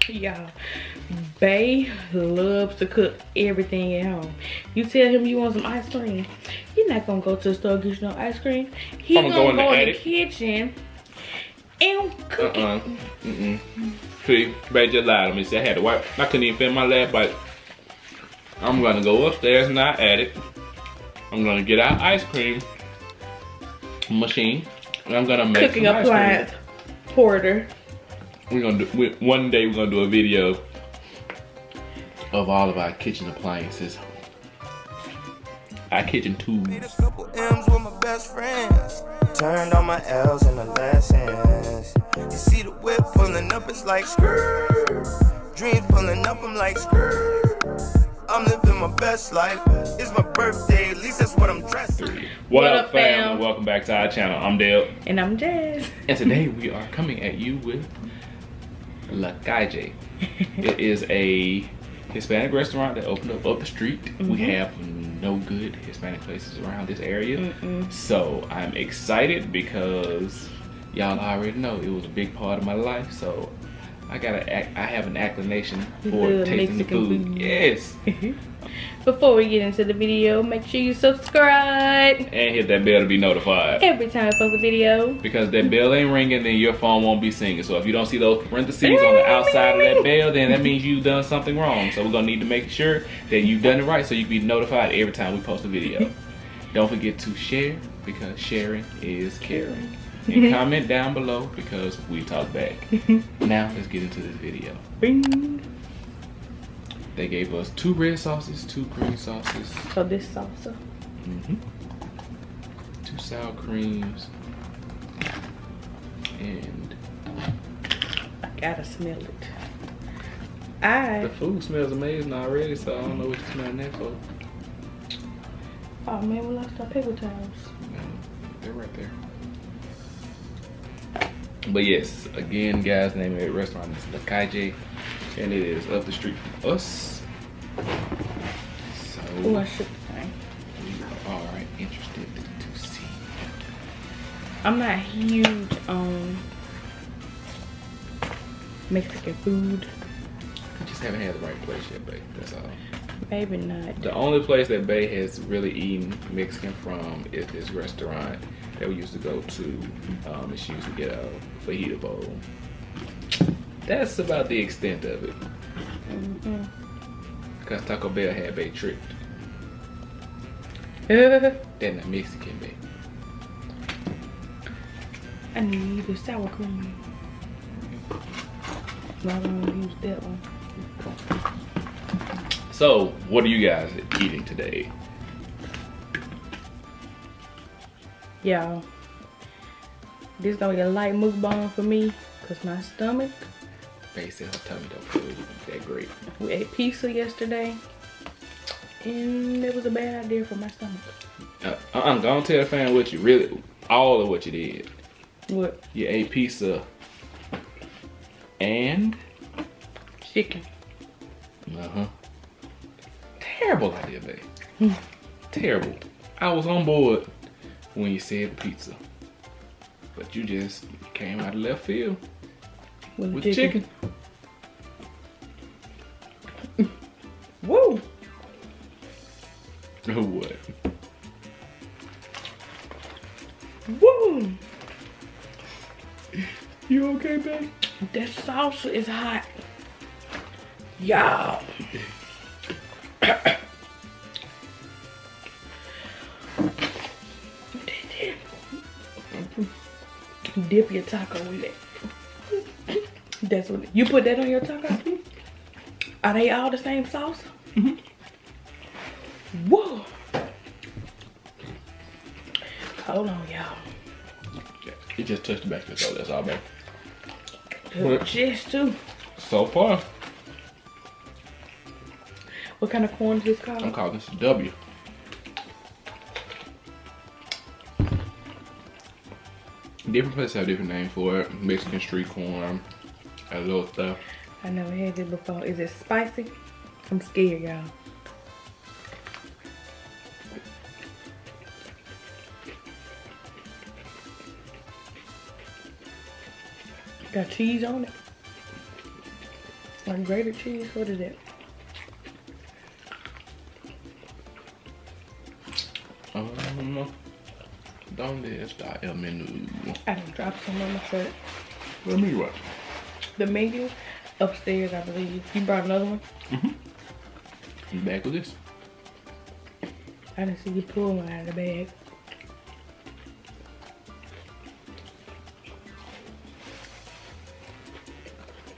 Y'all, Bay loves to cook everything at home. You tell him you want some ice cream, he's not gonna go to the store and get you no ice cream. He's gonna go in the kitchen and cook it. See, Bay just lied to me. See, I had to wipe. I couldn't even finish my last bite. I'm gonna go upstairs and not at it. I'm gonna get our ice cream machine and I'm gonna make cooking some ice appliance cream. porter. We're gonna do one day. We're gonna do a video of all of our kitchen appliances, our kitchen tools. Made a couple M's with my best friends. Turned on my L's in the lessons. You see the whip pulling up, it's like skirt. Dreams pulling up, I'm like skirt. I'm living my best life. It's my birthday, at least that's what I'm dressed. What up, fam? Welcome back to our channel. I'm Dale. And I'm Jazz. And today we are coming at you with Calle. It is a Hispanic restaurant that opened up the street. We have no good Hispanic places around this area. So I'm excited because y'all already know it was a big part of my life. So I have an inclination for tasting the food. Yes. Before we get into the video, make sure you subscribe and hit that bell to be notified every time I post a video. Because that bell ain't ringing, then your phone won't be singing. So if you don't see those parentheses on the outside of that bell, then that means you've done something wrong. So we're gonna need to make sure that you've done it right so you can be notified every time we post a video. Don't forget to share, because sharing is caring. And comment down below because we talk back. Now let's get into this video. Bing. They gave us 2 red sauces, 2 green sauces. So this salsa. 2 sour creams. And I gotta smell it. the food smells amazing already, so I don't know what you're smelling that for. Oh man, we lost our paper towels. They're right there. But yes, again, guys, the name of the restaurant is Calle, and it is up the street from us. So Oh, I shook the thing. we are interested to see. I'm not huge on Mexican food. We just haven't had the right place yet, babe. That's all. Maybe not. The only place that Bay has really eaten Mexican from is this restaurant that we used to go to. And she used to get a fajita bowl. That's about the extent of it. Because Taco Bell had Bay tricked. They're not Mexican, Bay. I need the sour cream. So I don't use that one. So, what are you guys eating today? Y'all, this gonna be a light mukbang for me because my stomach. Bay said her tummy don't feel that great. We ate pizza yesterday and it was a bad idea for my stomach. I'm gonna tell the fan what you really, all of what you did. What? You ate pizza and Chicken. Terrible idea, babe. Terrible. I was on board when you said pizza, but you just came out of left field with chicken. Woo! What? Woo! You okay, babe? That salsa is hot. Y'all. Dip your taco in it. That's what you put that on your taco. Are they all the same sauce? Whoa! Hold on, y'all. It just touched the back of the that's all, babe. Just too. So far, What kind of corn is this called? I'm calling this a W. Different places have different names for it. Mexican street corn, that little stuff. I never had it before. Is it spicy? I'm scared, y'all. Got cheese on it. Like grated cheese? What is that? ¿Dónde está el menú? I done dropped some on my shirt. Let me what? The menu upstairs, I believe. You brought another one? You back with this? I didn't see you pull one out of the bag.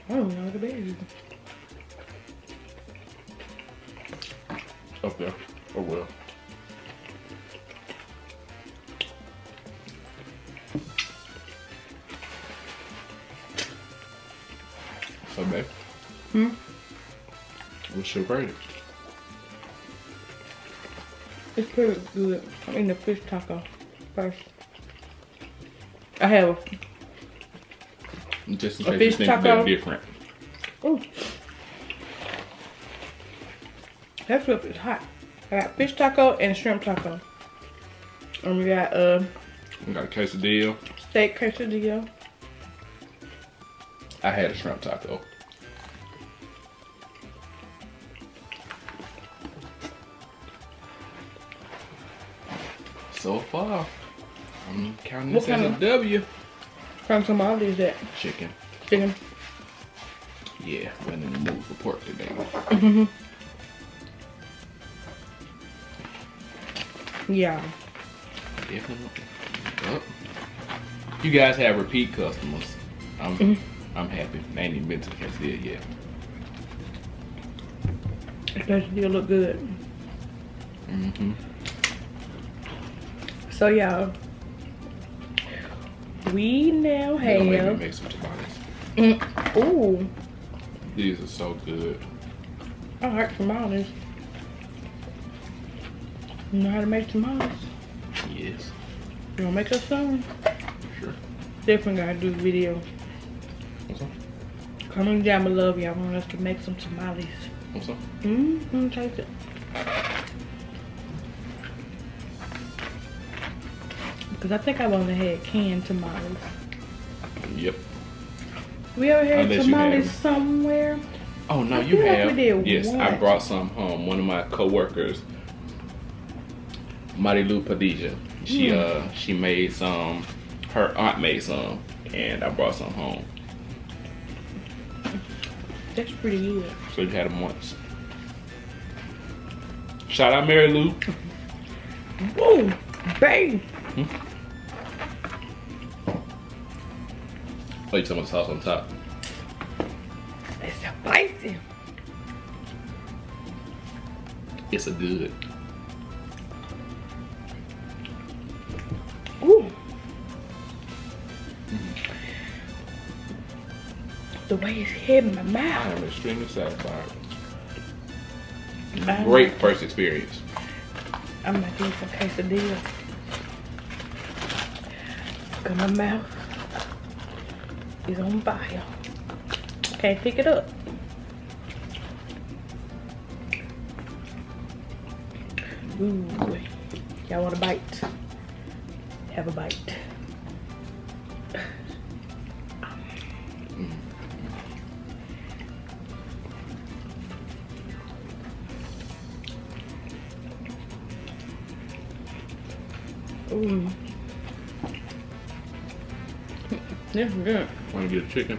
I don't know what the bag is. Up there. Oh well. So babe. What's your verdict? It's pretty good. I'm eating the fish taco first. I have Just in a case fish you think taco. they're different. Ooh. That flip is hot. I got fish taco and shrimp taco. And we got We got a quesadilla. steak quesadilla. I had a shrimp taco. So far, I'm counting this as a W. From some all these that Chicken. chicken. Yeah, went in the mood for pork today. Yeah. Definitely. Well, you guys have repeat customers. I'm happy. I ain't even been to the quesadilla yet. The quesadilla look good. So y'all, we now They're gonna make me have. make some tamales. Ooh, These are so good. I like tamales. You know how to make tamales? Yes, You wanna make us some? sure. Definitely gotta do a video. What's up? Comment down below if y'all want us to make some tamales. What's up? Taste it. Because I think I've only had canned tamales. Yep. We ever had Unless you tamales have. somewhere? Oh no, I you feel like have. we did Yes, I once. brought some home. One of my coworkers, Marilu Padilla, she made some. Her aunt made some, and I brought some home. That's pretty good. So you had them once. Shout out Mary Lou. Woo! Bang! Put some of the sauce on top. It's spicy. It's a good. Ooh. The way it's hitting my I mouth. am extremely satisfied. I'm Great first experience. gonna eat some quesadilla. Cause my mouth is on fire. Can't pick it up. Ooh, y'all want a bite? Have a bite. Ooh. This is good. Want to get a chicken?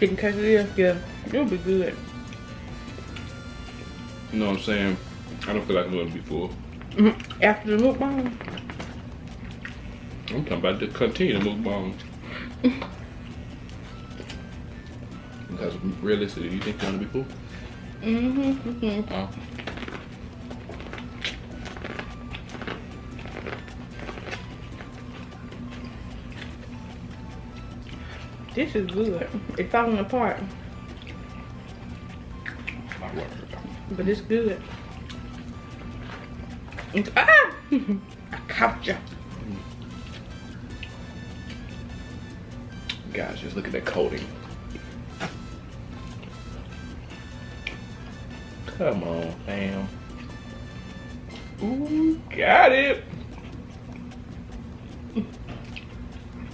Chicken quesadilla, yeah, it'll be good. You know what I'm saying? I don't feel like I'm gonna be full. After the mukbang, I'm talking about to continue the mukbang. Because realistically, you think you're gonna be full? Oh. This is good. It's falling apart, My word. but it's good. Ah! I caught ya. Guys, just look at that coating. Come on, fam. Ooh, got it.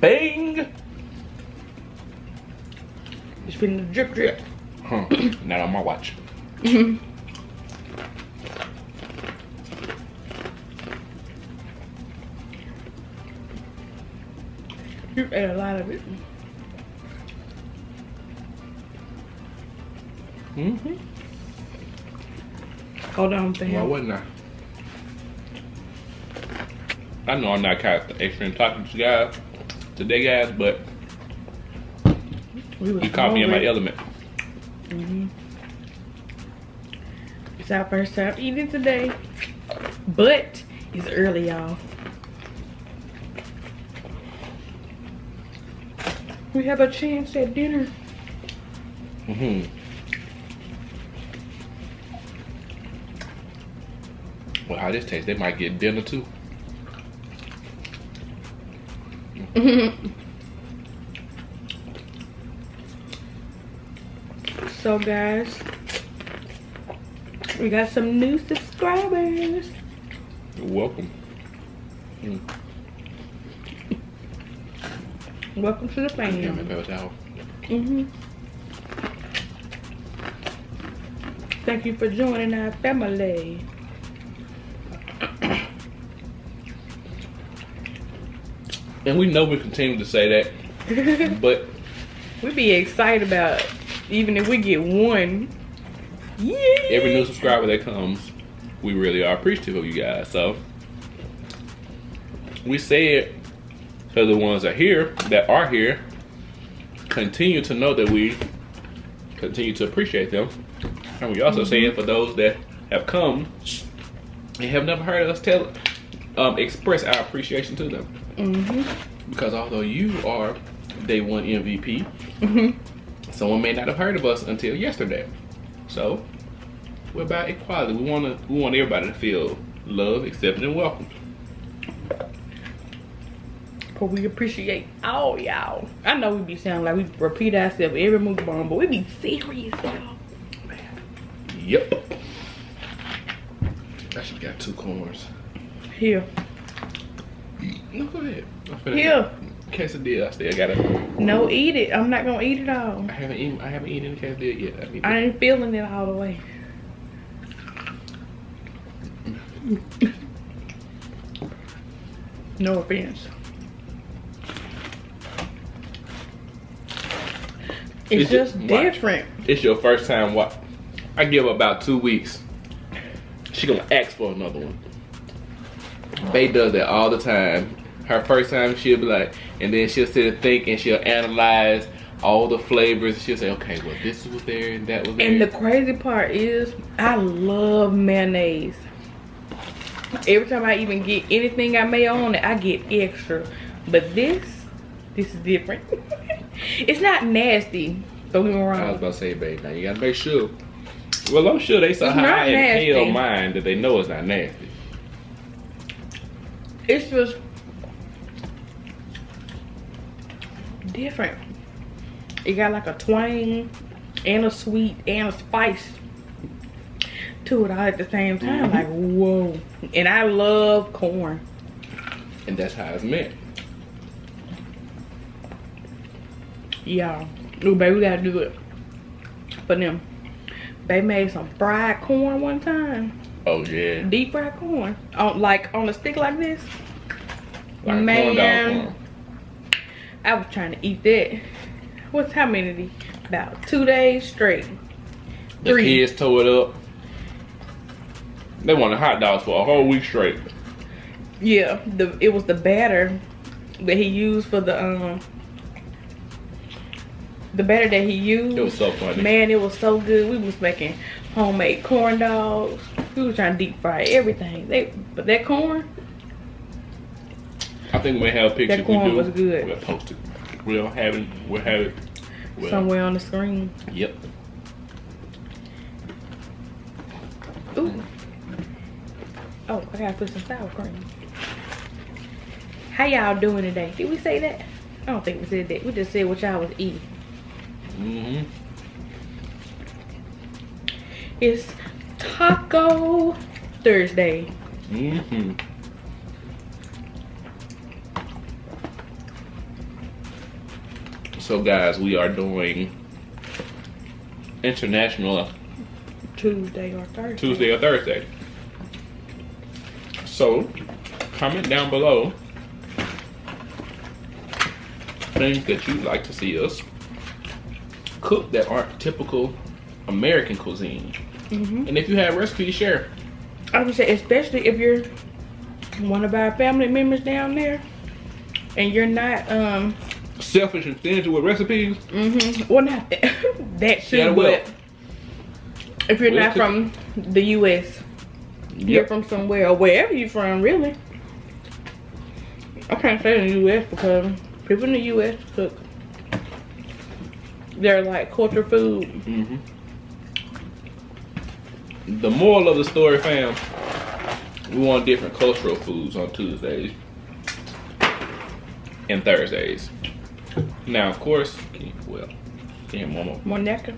Bang. It's finna drip drip. Huh. Not on my watch. You ate a lot of it. Hold on, fam. Why wouldn't I? I know I'm not kind of extreme talking to you guys today, guys, but you caught me in my element. It's our first time eating today, but it's early, y'all. We have a chance at dinner. Well, how this tastes, they might get dinner too. So guys, we got some new subscribers. You're welcome. Welcome to the family. Yeah, paper towel. Thank you for joining our family. And we know we continue to say that, but we be excited about it, even if we get one. Yeah. Every new subscriber that comes, we really are appreciative of you guys. So we say it to the ones that are here, continue to know that we continue to appreciate them. And we also say it for those that have come and have never heard us express our appreciation to them. Because although you are day one MVP, someone may not have heard of us until yesterday. So we're about equality. We want everybody to feel loved, accepted, and welcome. But we appreciate all y'all. I know we be sounding like we repeat ourselves every mukbang, but we be serious, y'all. Yep. I should got 2 corners. Here. No, go ahead. Here. Quesadilla, I still got it. No, eat it. I'm not gonna eat it all. I haven't eaten the quesadilla yet. I ain't feeling it all the way. No offense. It's just different. It's your first time. What? I give her about 2 weeks. She gonna ask for another one. Bae does that all the time. Her first time, she'll be like, and then she'll sit and think, and she'll analyze all the flavors. She'll say, okay, well, this was there and that was there. And the crazy part is, I love mayonnaise. Every time I even get anything I may on it, I get extra. But this is different. It's not nasty. Don't get me wrong. I was about to say, babe, now you gotta make sure. Well, I'm sure they so high in hell mind that they know it's not nasty. It's just different. It got like a twang and a sweet and a spice to it all at the same time. Like, whoa. And I love corn. And that's how it's meant. Yeah. Ooh, baby, we gotta do it for them. They made some fried corn one time. Oh, yeah. Deep fried corn. Like on a stick like this. Like man, I was trying to eat that. How many of these? About 2 days straight. 3. The kids tore it up. They wanted hot dogs for a whole week straight. Yeah, it was the batter that he used for the batter that he used. It was so funny. Man, it was so good. We was making homemade corn dogs. We was trying to deep fry everything. But that corn, I think we may have a picture. that corn was good. We'll post it. We'll have it somewhere on the screen. Yep. Ooh. Oh, I gotta put some sour cream. How y'all doing today? Did we say that? I don't think we said that. We just said what y'all was eating. It's Taco Thursday. So guys, we are doing International Tuesday or Thursday. Tuesday or Thursday. So, comment down below things that you'd like to see us cook that aren't typical American cuisine. And if you have recipes, share. I would say, especially if you're one of our family members down there and you're not selfish and stingy with recipes. Well, not that, that too, but if you're not from the US, you're from somewhere or wherever you're from, really. I can't say in the US because people in the US cook. They're like culture food. The moral of the story, fam, we want different cultural foods on Tuesdays and Thursdays. Now, of course, well, can you have more napkin?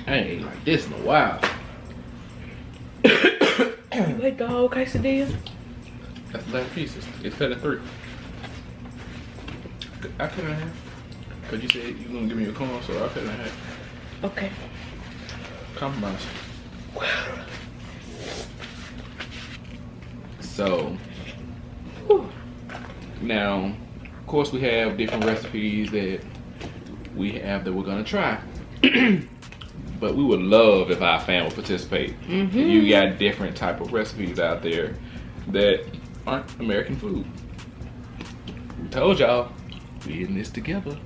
I ain't like this in a while. You ate the whole quesadilla? That's the last pieces. It's cut in 3. I couldn't have. Cause you said you were gonna give me a corn, so I couldn't have. Okay. Compromise. So now, of course, we have different recipes that we have that we're gonna try. But we would love if our family would participate. You got different type of recipes out there that aren't American food. We told y'all we in this together.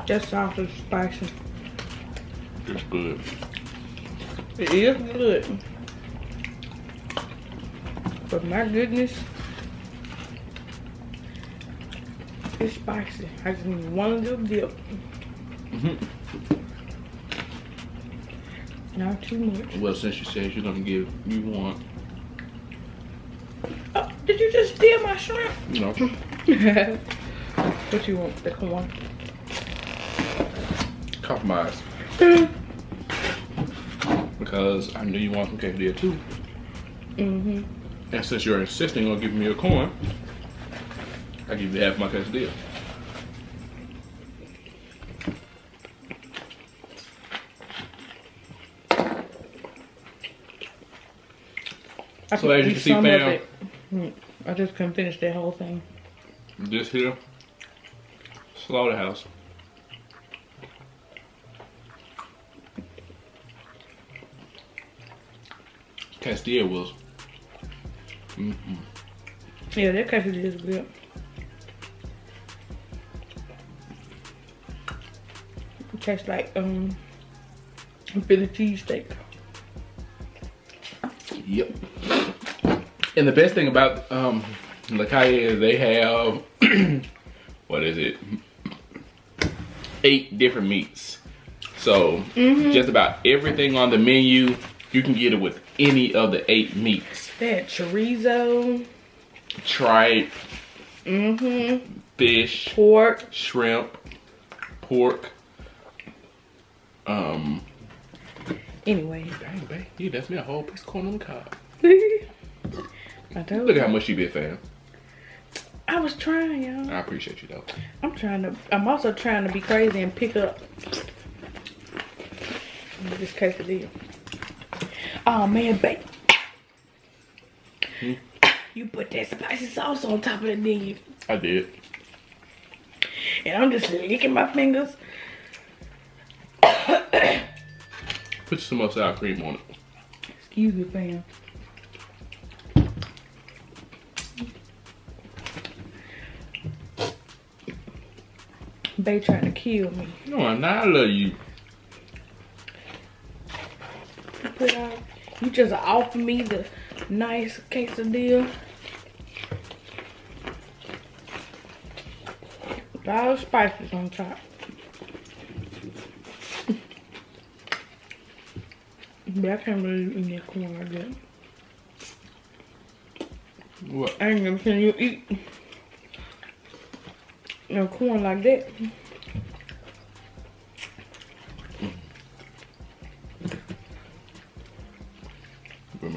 That sauce is spicy. It's good. It is good. But my goodness, it's spicy. I just need one little dip. Not too much. Well, since you said you're gonna give me one. Oh, did you just steal my shrimp? No. What you want? The corn? Compromise. Because I knew you want some quesadilla too. And since you're insisting on giving me a corn, I give you half my quesadilla. So as you can see, fam, I just couldn't finish that whole thing. This here, slaughterhouse. Quesadilla was. Yeah, that quesadilla is good. It tastes like Philly cheesesteak. Yep. And the best thing about Calle is they have what is it? 8 different meats. So just about everything on the menu, you can get it with any of the 8 meats. They had chorizo, tripe, fish, pork, shrimp, pork. Anyway. Dang, babe, you left me a whole piece of corn on the cob. I told Look you. how much you be a fan. I was trying, y'all. I appreciate you though. I'm also trying to be crazy and pick up this quesadilla. Oh man, babe. You put that spicy sauce on top of it, didn't you? I did. And I'm just licking my fingers. Put some more sour cream on it. Excuse me, fam. They trying to kill me. No, I'm not. I love you. You just offer me the nice quesadilla. With all the spices on top. But I can't really eat that corn like that. What? I ain't never seen you eat no corn like that.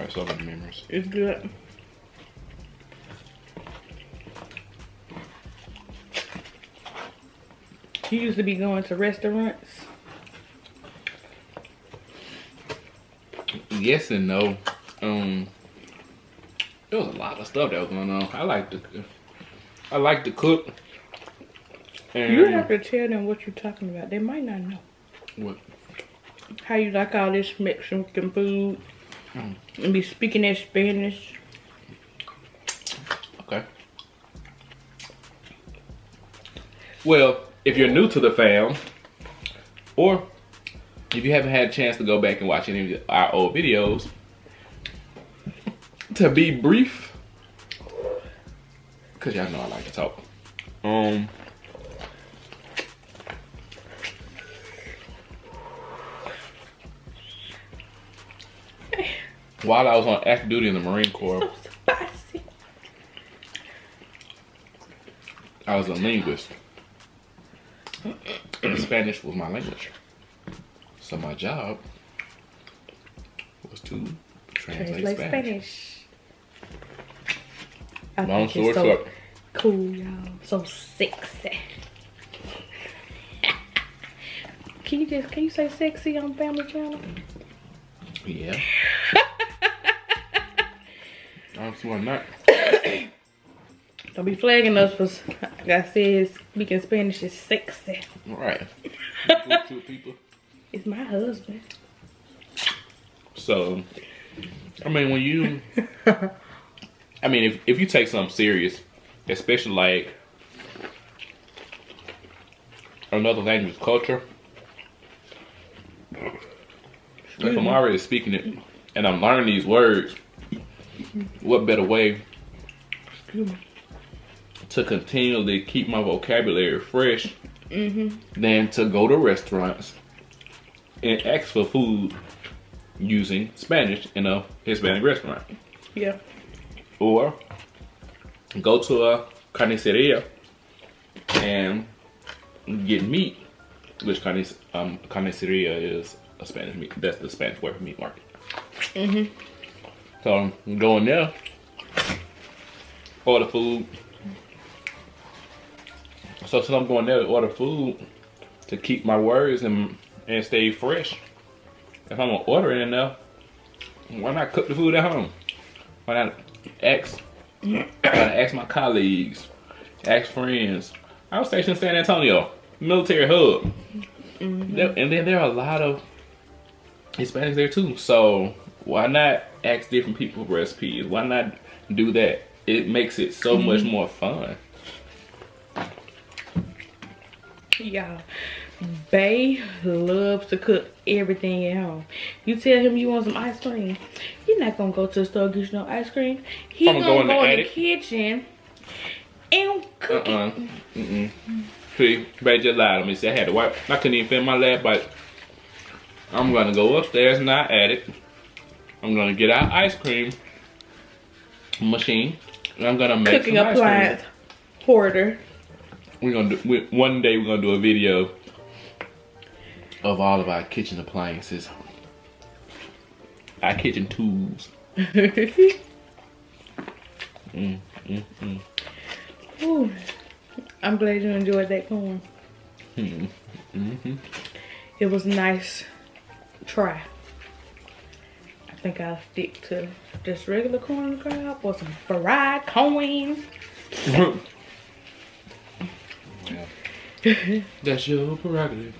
Like so many memories. It's good. You used to be going to restaurants. Yes and no. There was a lot of stuff that was going on. I like to cook. And You have to tell them what you're talking about. They might not know. What? How you like all this Mexican food and be speaking that Spanish. Okay. Well, if you're new to the fam, or if you haven't had a chance to go back and watch any of our old videos, to be brief, because y'all know I like to talk. While I was on active duty in the Marine Corps, So spicy. I was a linguist. And Spanish was my language. So my job was to translate Spanish. I Long think it's story so short. cool, y'all. So sexy. Can you say sexy on Family Channel? Yeah. Honestly, why not? Don't be flagging us for, like I said, speaking Spanish is sexy. Right. Two people. It's my husband. So, I mean, when you, if you take something serious, especially like another language culture, if I'm already speaking it and I'm learning these words, what better way to continually keep my vocabulary fresh than to go to restaurants and ask for food using Spanish in a Hispanic restaurant. Yeah. Or go to a carniceria and get meat, which carniceria is a Spanish meat. That's the Spanish word for meat market. So go in there, order food. So since I'm going there to order food to keep my words and stay fresh, if I'm gonna order it in there, why not cook the food at home? Why not ask my colleagues, ask friends. I was stationed in San Antonio, military hub. And then there are a lot of Hispanics there too. So why not ask different people for recipes? Why not do that? It makes it so much more fun. Y'all, Bay loves to cook everything at home. You tell him you want some ice cream, he's not gonna go to the store and get you no ice cream. He's gonna go in the kitchen and cook it. See, Bay just lied to me. Said I had to wipe. I couldn't even fit in my lab bite. I'm gonna go upstairs and not at it. I'm gonna get our ice cream machine and I'm gonna make cooking some ice appliance cream. hoarder. One day we're gonna do a video of all of our kitchen appliances, our kitchen tools. Ooh, I'm glad you enjoyed that corn. It was a nice try. I think I'll stick to just regular corn on the cob or some fried corn. That's your prerogative.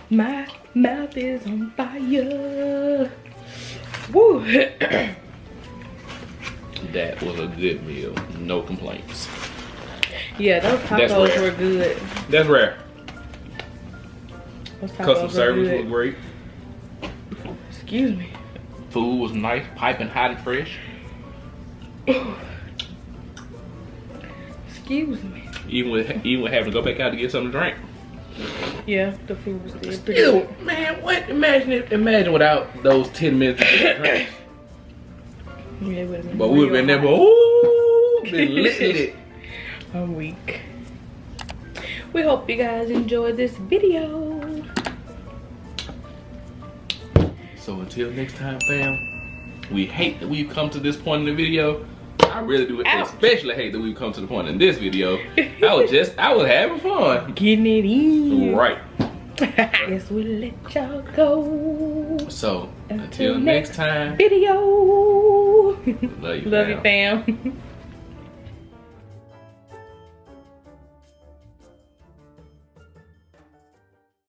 My mouth is on fire. Woo. That was a good meal. No complaints. Yeah, those tacos were good. That's rare. Those tacos Customer were service good. was great. Excuse me. Food was nice, piping hot and fresh. Excuse me. Even with having to go back out to get something to drink. Yeah, the food was still pretty Ew, good. man, what? Imagine without those 10 minutes to get drinks. Yeah, been But we would have been there, ooh, been lit. I'm weak. We hope you guys enjoyed this video. So until next time, fam, we hate that we've come to this point in the video. I really do especially hate that we've come to the point in this video. I was having fun. Getting it in. Right. Guess we'll let y'all go. So until next time. Video. Love you, Love you, fam.